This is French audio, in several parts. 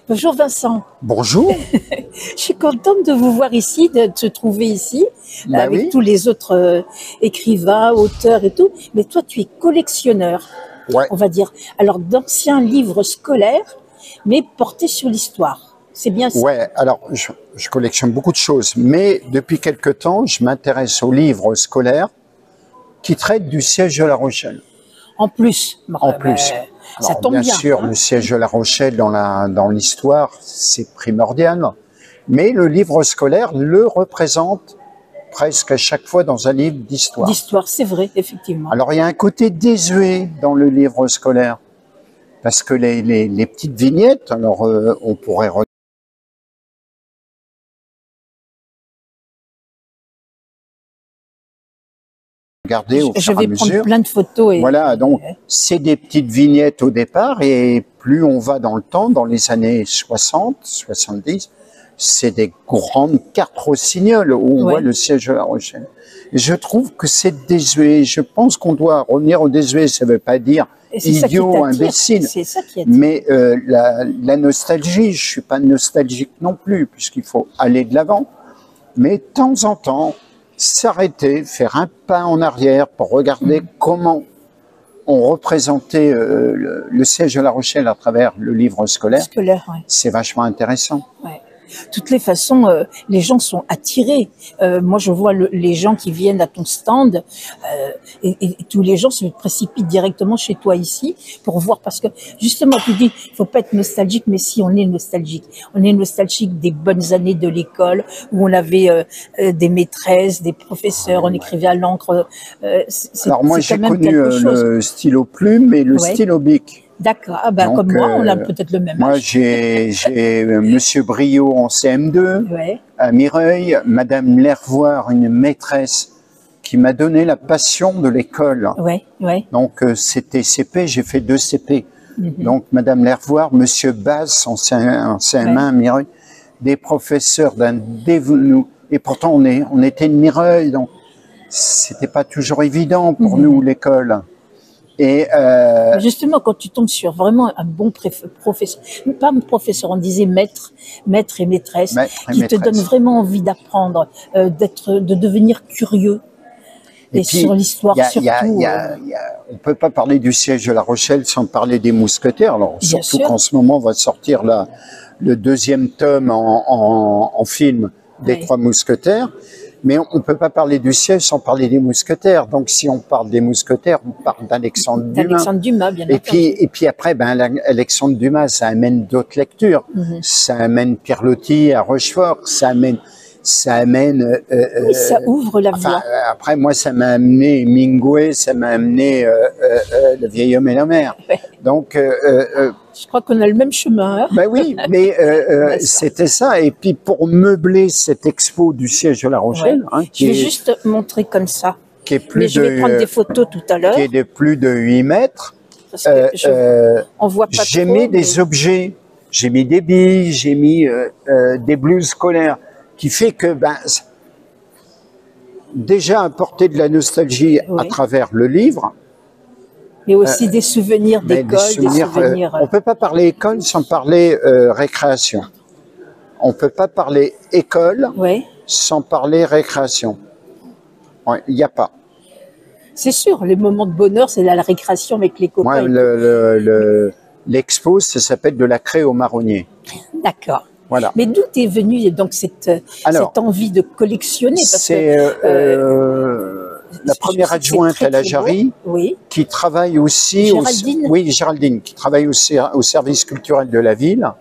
Bonjour Vincent, Bonjour. je suis contente de vous voir ici, de te trouver ici, Bah avec oui. tous les autres écrivains, auteurs et tout. Mais toi, tu es collectionneur, Ouais, on va dire. Alors, d'anciens livres scolaires, mais portés sur l'histoire. C'est bien ça. ouais. Alors, je collectionne beaucoup de choses, mais depuis quelque temps, je m'intéresse aux livres scolaires qui traitent du siège de La Rochelle. En plus, bon, En plus, ça alors tombe bien bien. sûr, Hein. le siège de La Rochelle dans l'histoire, c'est primordial, mais le livre scolaire le représente presque à chaque fois dans un livre d'histoire. D'histoire, c'est vrai, effectivement. Alors, il y a un côté désuet dans le livre scolaire, parce que les petites vignettes, alors on pourrait regarder au Je fur et à vais prendre mesure. plein de photos. Voilà, donc c'est des petites vignettes au départ et plus on va dans le temps, dans les années 60, 70, c'est des grandes cartes rossignols où on voit le siège de La Rochelle. Et je trouve que c'est désuet. Je pense qu'on doit revenir au désuet. Ça ne veut pas dire idiot, imbécile. C'est ça qui attire. Mais la nostalgie, je suis pas nostalgique non plus, puisqu'il faut aller de l'avant. Mais de temps en temps, s'arrêter, faire un pas en arrière pour regarder comment on représentait le siège de La Rochelle à travers le livre scolaire, Ouais. c'est vachement intéressant. Ouais. De toutes les façons, les gens sont attirés. Moi, je vois les gens qui viennent à ton stand et tous les gens se précipitent directement chez toi ici pour voir parce que justement, tu dis, faut pas être nostalgique, mais si on est nostalgique, on est nostalgique des bonnes années de l'école où on avait des maîtresses, des professeurs, on écrivait à l'encre. Alors moi, j'ai connu le stylo plume et le stylo bic. D'accord. Ah ben, comme moi, on a peut-être le même âge. Moi, j'ai Monsieur Briot en CM2, à Mireuil, Madame Lervoire, une maîtresse qui m'a donné la passion de l'école. Donc, c'était CP, j'ai fait 2 CP. Donc, Madame Lervoire, Monsieur Basse en CM1 à Mireuil, des professeurs d'un dévouement. Et pourtant, on était de Mireuil, donc c'était pas toujours évident pour nous, l'école. Et justement, quand tu tombes sur vraiment un bon professeur, pas un professeur, on disait maître et maîtresse, qui te donne vraiment envie d'apprendre, de devenir curieux. Et puis, sur l'histoire surtout. On peut pas parler du siège de La Rochelle sans parler des mousquetaires. Alors surtout qu'en ce moment va sortir le 2e tome en film des 3 mousquetaires. Mais on ne peut pas parler du siège sans parler des mousquetaires. Donc, si on parle des mousquetaires, on parle d'Alexandre Dumas. D'Alexandre Dumas, bien entendu. Et puis après, Alexandre Dumas, ça amène d'autres lectures. Ça amène Pierre Loti à Rochefort. Ça amène. Oui, ça ouvre la voie. Après, moi, ça m'a amené Hemingway, ça m'a amené Le vieil homme et la mer. Donc, je crois qu'on a le même chemin. Hein. Ben oui, mais c'était ça. Et puis pour meubler cette expo du siège de La Rochelle, je vais juste montrer comme ça. Qui est plus mais je vais prendre des photos tout à l'heure. Qui est de plus de 8 mètres. Parce que on voit pas j'ai mis des objets, j'ai mis des billes, j'ai mis des blouses scolaires, qui fait que déjà apporter de la nostalgie à travers le livre. Mais aussi des souvenirs d'école, des souvenirs... on ne peut pas parler école sans parler récréation. On ne peut pas parler école sans parler récréation. Il n'y a pas. C'est sûr, les moments de bonheur, c'est la récréation avec les copains. Moi, l'expo, ça s'appelle de la craie au marronnier. D'accord. Voilà. Mais d'où est venue donc cette envie de collectionner? C'est la première adjointe à la Jarry, qui travaille aussi Géraldine, qui travaille au service culturel de la ville.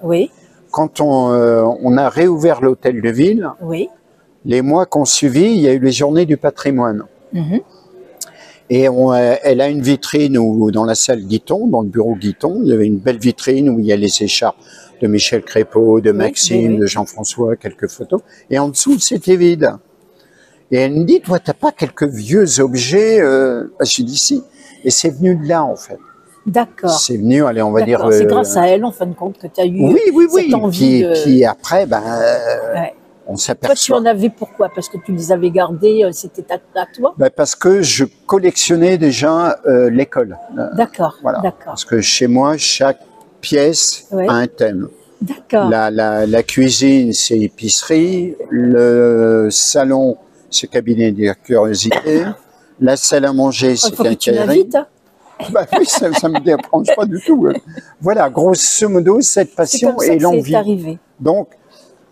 Quand on a réouvert l'hôtel de ville, les mois qu'on suivi, il y a eu les journées du patrimoine. Et elle a une vitrine où, dans la salle Guiton, dans le bureau Guiton, il y avait une belle vitrine où il y a les écharpes de Michel Crépeau, de Maxime, de Jean-François, quelques photos. Et en dessous, c'était vide. Et elle me dit, toi, t'as pas quelques vieux objets j'ai dit si. Et c'est venu de là, en fait. D'accord. C'est venu, allez, on va dire... C'est grâce à elle, en fin de compte, que tu as eu cette envie Puis après, on s'aperçoit... Toi, tu en avais pourquoi? Parce que tu les avais gardés, c'était à toi? Parce que je collectionnais déjà l'école. D'accord, voilà. d'accord. Parce que chez moi, chaque pièce a un thème. D'accord. La cuisine, c'est épicerie. Le salon, c'est cabinet de curiosité. La salle à manger, c'est quincaillerie. Bah oui, ça ne me dérange pas du tout. Voilà, grosso modo, cette passion et l'envie. Donc,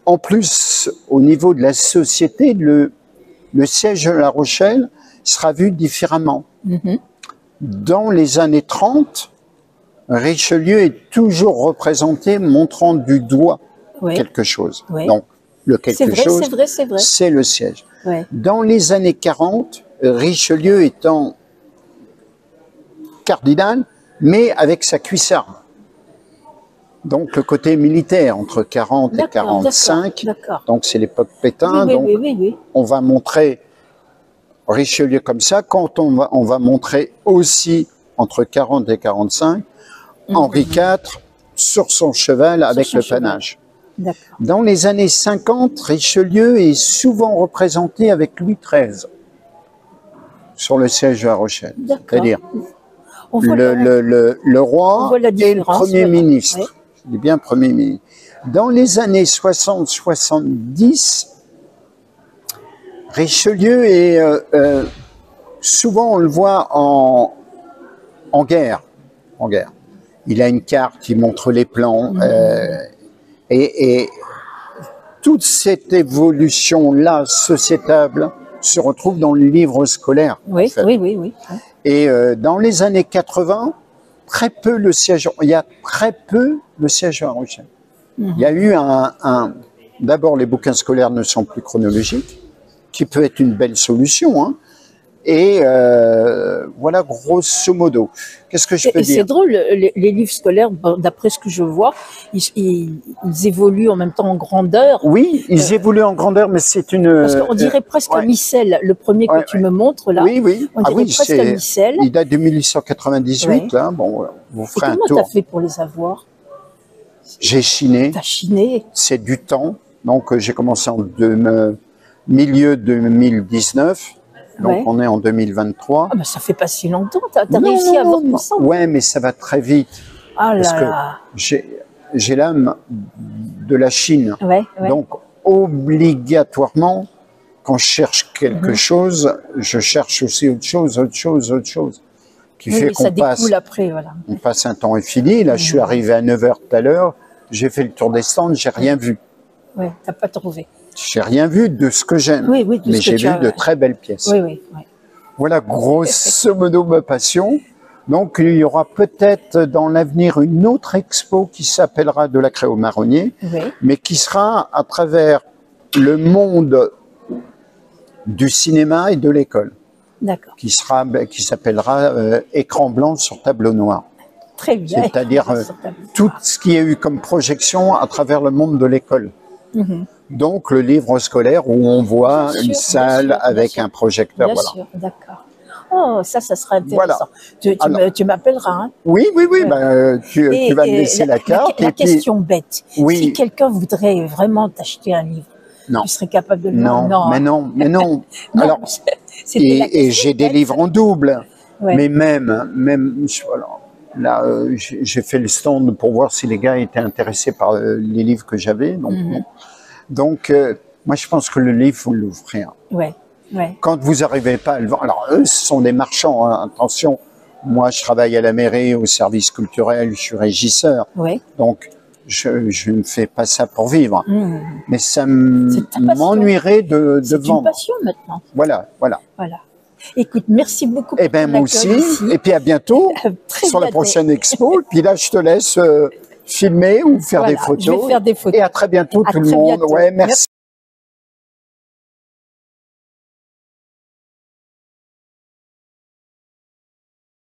en plus, au niveau de la société, le siège de La Rochelle sera vu différemment. Dans les années 30, Richelieu est toujours représenté montrant du doigt quelque chose. Donc, le quelque chose, c'est le siège. Dans les années 40, Richelieu étant cardinal, mais avec sa cuissarde. Donc, le côté militaire, entre 40 et 45. Donc, c'est l'époque Pétain. Donc, on va montrer Richelieu comme ça. Quand on va montrer aussi, entre 40 et 45, Henri IV sur son cheval avec le panache. Dans les années 50, Richelieu est souvent représenté avec Louis XIII sur le siège de La Rochelle. C'est-à-dire le roi et le Premier ministre. Je dis bien Premier ministre. Dans les années 60-70, Richelieu est souvent, on le voit en guerre. Il a une carte qui montre les plans. Et toute cette évolution-là sociétable se retrouve dans le livre scolaire. Oui. Et dans les années 80, il y a très peu de sièges à La Rochelle. Il y a eu d'abord, les bouquins scolaires ne sont plus chronologiques, qui peut être une belle solution, hein. Et voilà, grosso modo. Qu'est-ce que je peux dire? C'est drôle, les livres scolaires, d'après ce que je vois, ils évoluent en même temps en grandeur. Oui, ils évoluent en grandeur, mais c'est une... Parce qu'on dirait presque un missel. Le premier que tu me montres, là, on dirait presque un missel. Il date de 1898, là. Bon, vous ferez un tour. Comment tu as fait pour les avoir? J'ai chiné. Tu as chiné? C'est du temps. Donc, j'ai commencé en milieu 2019. Donc, on est en 2023. Ah, ben, ça fait pas si longtemps. Tu as réussi à avoir tout ça. Ouais, mais ça va très vite. Parce que j'ai l'âme de la Chine. Donc, obligatoirement, quand je cherche quelque chose, je cherche aussi autre chose. Qui fait qu'on on passe un temps infini. Là, je suis arrivé à 9h tout à l'heure. J'ai fait le tour des stands, j'ai rien vu. Ouais, t'as pas trouvé. J'ai rien vu de ce que j'aime, mais j'ai vu de très belles pièces. Voilà, grosso modo, ma passion. Donc, il y aura peut-être dans l'avenir une autre expo qui s'appellera De la craie au marronnier, mais qui sera à travers le monde du cinéma et de l'école. D'accord. Qui s'appellera Écran blanc sur tableau noir. Très bien. C'est-à-dire tout ce qui a eu comme projection à travers le monde de l'école. Donc, le livre scolaire où on voit une salle avec un projecteur. Bien sûr, d'accord. Oh, ça sera intéressant. Tu m'appelleras. Hein. Oui. Tu vas me laisser la carte. La question bête. Si quelqu'un voudrait vraiment t'acheter un livre, tu serais capable de le vendre? Non, mais non. Alors, et j'ai des livres en double. Mais même là, j'ai fait le stand pour voir si les gars étaient intéressés par les livres que j'avais. Donc, moi, je pense que le livre, il faut l'ouvrir. Quand vous n'arrivez pas à le vendre, alors eux, ce sont des marchands, hein, attention. Moi, je travaille à la mairie, au service culturel, je suis régisseur. Donc, je ne fais pas ça pour vivre. Mais ça m'ennuierait de vendre. C'est une passion maintenant. Voilà. Écoute, merci beaucoup. Eh bien, moi aussi. Et puis, à bientôt sur la prochaine expo. Puis là, je te laisse filmer ou faire des photos. Je vais faire des photos. Et à très bientôt, tout le monde. Ouais, merci.